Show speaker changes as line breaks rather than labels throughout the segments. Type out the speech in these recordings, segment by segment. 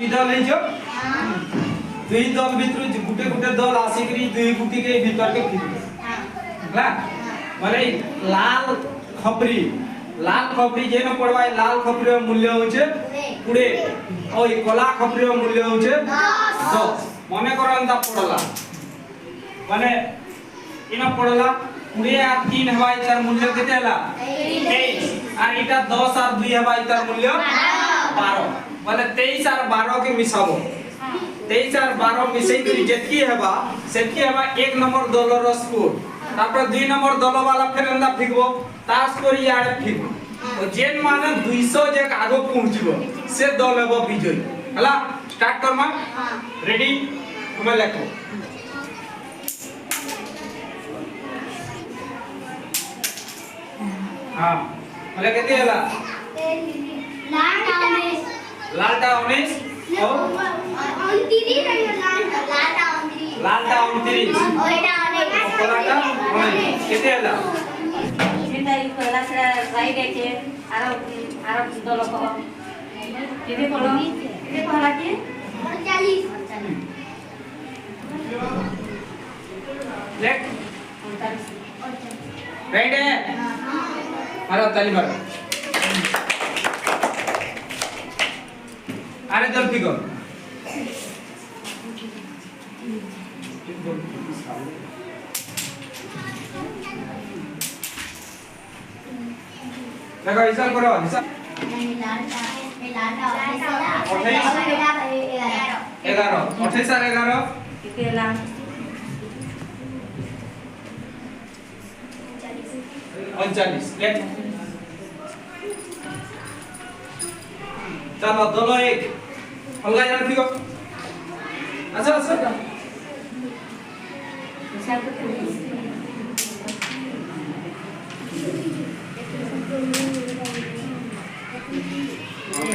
दल है जो दुई दल भितर गुटे गुटे दल आसिकरी दुई गुटी के भीतर के फिरबे हला माने लाल खपरी जेन पड़वा लाल खपरी मूल्य होचे 20 और कला खपरी मूल्य होचे 10 माने करंता पड़ला माने इना पड़ला 20 और 3 हवाई तार मूल्य केते हला 23 और इटा 10 और 2 हवाई तार मूल्य 12 माने 23 और 12 के मिसाबो 23 और 12 मिसई करी जेतकी हेबा सेतकी हेबा 1 नंबर दलर स्कोर तापर 2 नंबर दल वाला फेरंदा फिकबो ता स्कोर याडे फिकबो और जेन माने 200 जक आगो पहुंचबो से दल हेबो विजयी हला स्टार्ट करमा रेडी तुमे लेखो हां माने केते हला लालटा 19 और लालटा 29 ओएटा 29 केते हला
सेटा ई पहला से राइट है आरो दल को केते पड़ो केते पहला के 48
लेफ्ट 48 राइट है मारो ताली मारो अरे दल फिगर देखो हिसाब करो हिसाब 11 28 और 11
कितने ला
39 लेट चलो दोनों एक अलगा जान फिगर अच्छा
हिसाब तो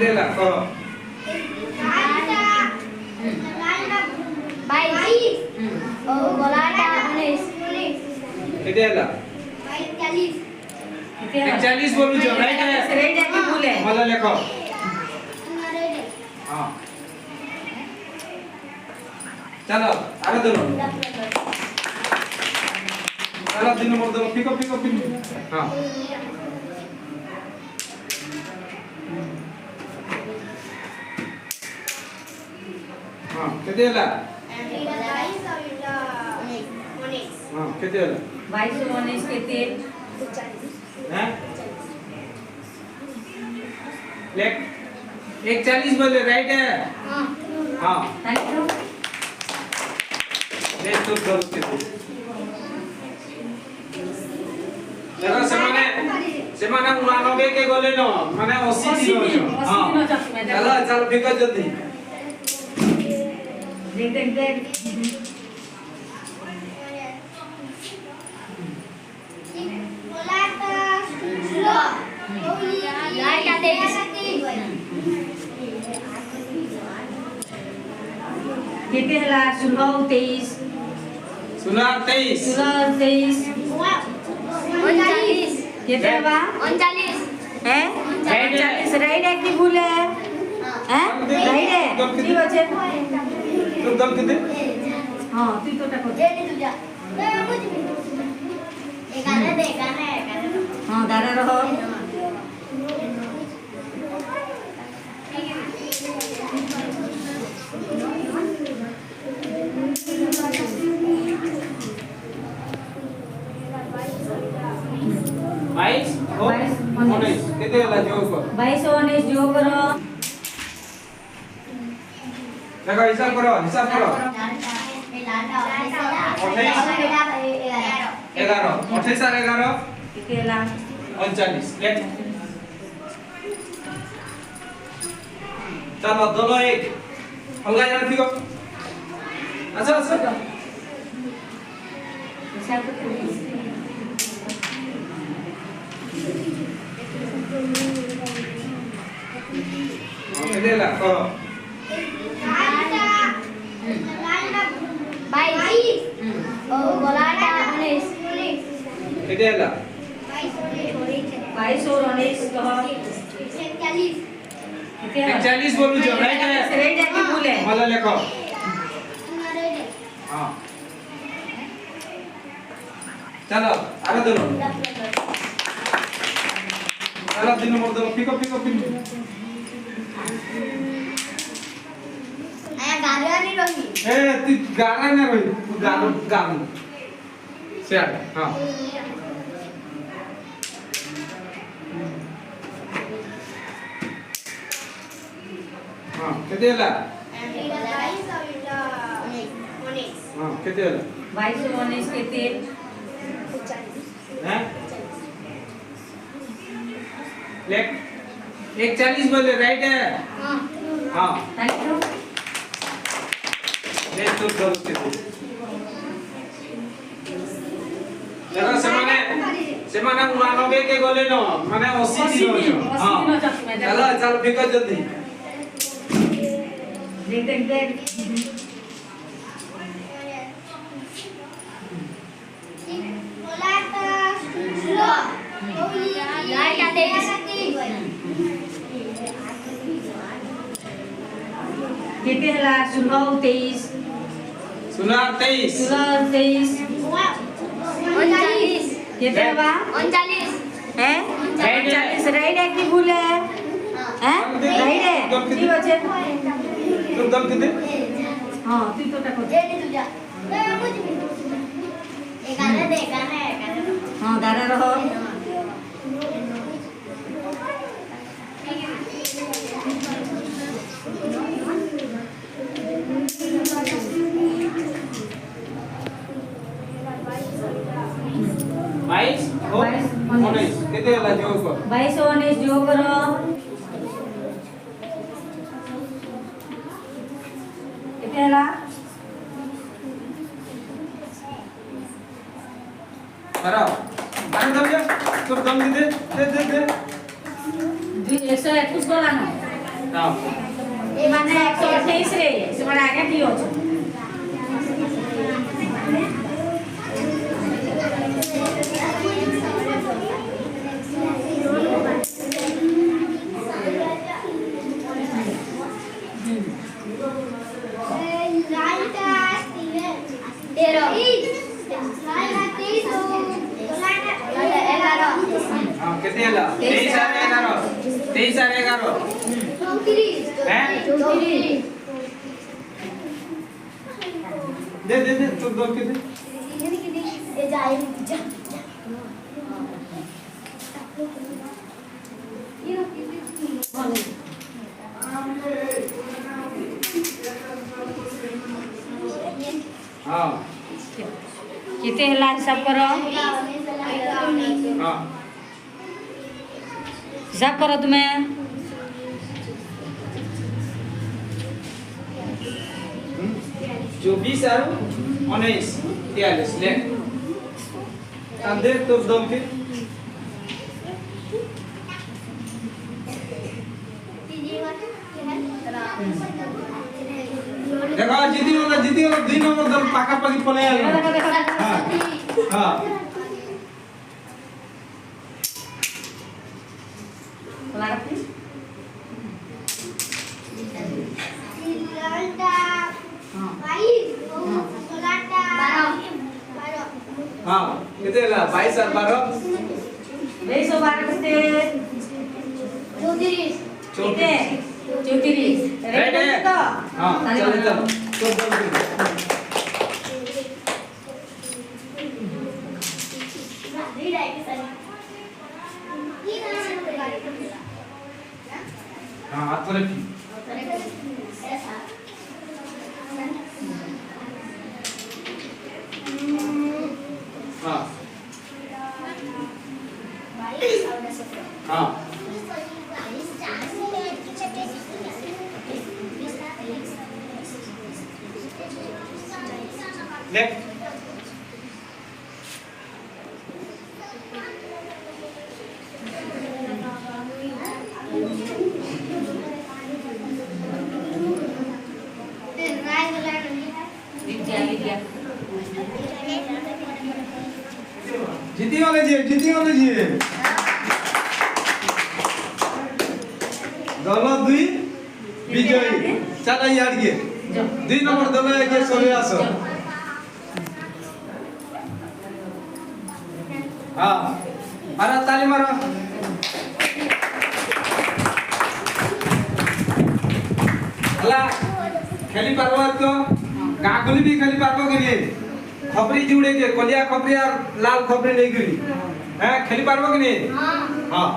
ले ला करो
22 और गोलाटा 19
कितने ला 41 बोलू जो राइट है
राइट है कि भूल है
मतलब लिखो हां चलो आगे दोनों चलो तीन नंबर दोनों पिक हां हां कितने ला हां कितने ला
22 19 कितने
हैं लेक 41 बोले राइट है हां
थैंक यू
ले तो करो के जरा सेमाने 99 के गोले न माने 80 दिनो हां चलो चलो फिकर जल्दी
देख कितने हला 16 23 कितने बा
39
है 39 राइट है कि भूल है हैं राइट है ठीक আছে
तुम दल कितने
हां तू तो टाको
दे तुझा एकाने दे
हां दारा रहो
कितने वाला जो करो
22 19 जो करो
देखो हिसाब करो 11 28 और 11
कितने ला
39 लेट चलो दोनों एक अलगा जान फिगर अच्छा
हिसाब तो
कितने ला करो
22 और गोलाटा 19
कितने ला
22 और 19 कहो
41
41 बोलू जो राइट है भले लिखो हाँ चलो आगे दो चलो 3 नंबर दो पिको पिको पिको
आया गारे नहीं रही
ए तू गाना ना रोई तू गानो गानो सेट हाँ हाँ कितने ला हाँ कितने ला
22 19 कितने
हैं लेख 140 बोले राइट है हाँ
थैंक यू
ले तो दो कितने जरा सेमाने 99 के गोले नो माने 80 दिनो हाँ चलो चलो बिको जल्दी
देख कितने हला 16 23
16 23
कितने बा
39
हैं 39 राइट है कि भूल है हैं राइट है ठीक আছে
तुम दम कितने
हां তুই তো টাকা हां गाना रहो
बाईस और 19 कितने वाला जो को
22 19 जो करो कितने ला
करो बाहर दम जा तुम दम दे
121 बोला ना
हां
ए माने 128 रे से माने आगे की हो
हां कितने वाला 23 और 11 हैं दे तुम दम कितने हां
कितने हला हिसाब करो
हां
हिसाब करो तुम्हें
24 और 19 43 ले अंदर तो दम फिर देखो जीती वाला 2 नंबर दल पाका पाकी पले आलो हां हां हां कितने ला 22 और 12
212 कितने 34
राइट है
तो
हां चलो चलो तो दम फिर हां हाथ पर हां हां ले जीती वाले जी दल 2 विजयी चलो यार ये 2 नंबर देले के सोले आस हां अरे ताली मारो हला खेली पारबो तो गागुली भी खेली पारबो कि नहीं खपरी जुड़े के कलिया खपरी और लाल खपरी नहीं गिरी हैं खेली पारबो कि नहीं हां